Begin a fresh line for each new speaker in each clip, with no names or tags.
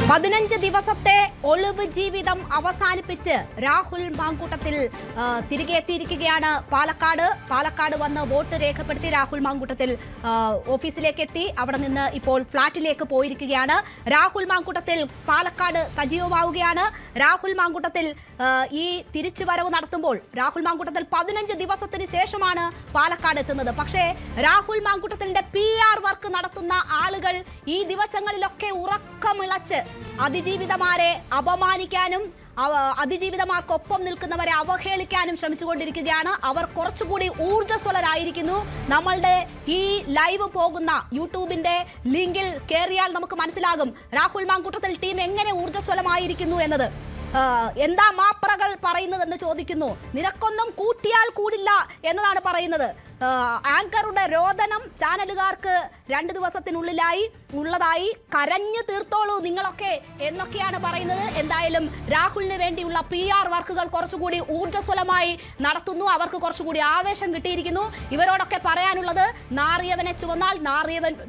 15 ദിവസത്തെ ഒളിവ് ജീവിതം അവസാനിപ്പിച്ച് രാഹുൽ മാങ്കൂട്ടത്തിൽ തിരികെ എത്തിയിരിക്കുകയാണ്. പാലക്കാട് വന്ന് വോട്ട് രേഖപ്പെടുത്തി രാഹുൽ മാങ്കൂട്ടത്തിൽ ഓഫീസിലേക്ക് എത്തി. അവിടെ നിന്ന് ഇപ്പോൾ ഫ്ളാറ്റിലേക്ക് പോയിരിക്കുകയാണ്. രാഹുൽ മാങ്കൂട്ടത്തിൽ പാലക്കാട് സജീവമാവുകയാണ്. രാഹുൽ മാങ്കൂട്ടത്തിൽ ഈ തിരിച്ചുവരവ് നടത്തുമ്പോൾ രാഹുൽ മാങ്കൂട്ടത്തിൽ 15 ദിവസത്തിന് ശേഷമാണ് പാലക്കാട് എത്തുന്നത്. പക്ഷേ രാഹുൽ മാങ്കൂട്ടത്തിന്റെ PR വർക്ക് നടത്തുന്ന ആളുകൾ ഈ ദിവസങ്ങളിലൊക്കെ ഉറക്കമിളച്ച് അതിജീവിതമാരെ അപമാനിക്കാനും അതിജീവിതമാർക്കൊപ്പം നിൽക്കുന്നവരെ അവഹേളിക്കാനും ശ്രമിച്ചുകൊണ്ടിരിക്കുകയാണ്. അവർ കുറച്ചുകൂടി ഊർജ്ജസ്വലരായിരിക്കുന്നു. നമ്മളുടെ ഈ ലൈവ് പോകുന്ന യൂട്യൂബിന്റെ ലിങ്കിൽ കയറിയാൽ നമുക്ക് മനസ്സിലാകും രാഹുൽ മാങ്കൂട്ടത്തിൽ ടീം എങ്ങനെ ഊർജ്ജസ്വലമായിരിക്കുന്നു എന്നത്. എന്താ മാപ്രകൾ പറയുന്നതെന്ന് ചോദിക്കുന്നു. നിനക്കൊന്നും കൂട്ടിയാൽ കൂടില്ല എന്നതാണ് പറയുന്നത്. ആങ്കറുടെ രോദനം ചാനലുകാർക്ക് 2 ദിവസത്തിനുള്ളിലായി ഉള്ളതായി കരഞ്ഞു തീർത്തോളൂ നിങ്ങളൊക്കെ എന്നൊക്കെയാണ് പറയുന്നത്. എന്തായാലും രാഹുലിന് വേണ്ടിയുള്ള PR വർക്കുകൾ കുറച്ചുകൂടി ഊർജ്ജസ്വലമായി നടത്തുന്നു. അവർക്ക് കുറച്ചുകൂടി ആവേശം കിട്ടിയിരിക്കുന്നു. ഇവരോടൊക്കെ പറയാനുള്ളത് നാറിയവനെ ചുമന്നാൽ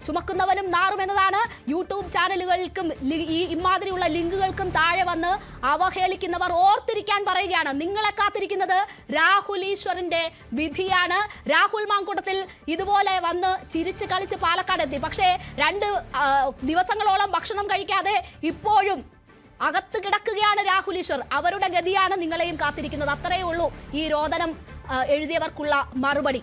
ചുമക്കുന്നവനും നാറുമെന്നതാണ്. യൂട്യൂബ് ചാനലുകൾക്കും ഈ ഇമാതിരിയുള്ള ലിങ്കുകൾക്കും താഴെ വന്ന് അവഹേളിക്കുന്നവർ ഓർത്തിരിക്കാൻ പറയുകയാണ്. നിങ്ങളെ കാത്തിരിക്കുന്നത് രാഹുൽ ഈശ്വറിന്റെ വിധിയാണ്. രാഹുൽ മാങ്കൂട്ടത്തിൽ ഇതുപോലെ വന്ന് ചിരിച്ച് കളിച്ച് പാലക്കാട് എത്തി. പക്ഷേ 2 ദിവസങ്ങളോളം ഭക്ഷണം കഴിക്കാതെ ഇപ്പോഴും അകത്ത് കിടക്കുകയാണ് രാഹുൽ ഈശ്വർ. അവരുടെ ഗതിയാണ് നിങ്ങളെയും കാത്തിരിക്കുന്നത്. അത്രയേ ഉള്ളൂ ഈ രോദനം എഴുതിയവർക്കുള്ള മറുപടി.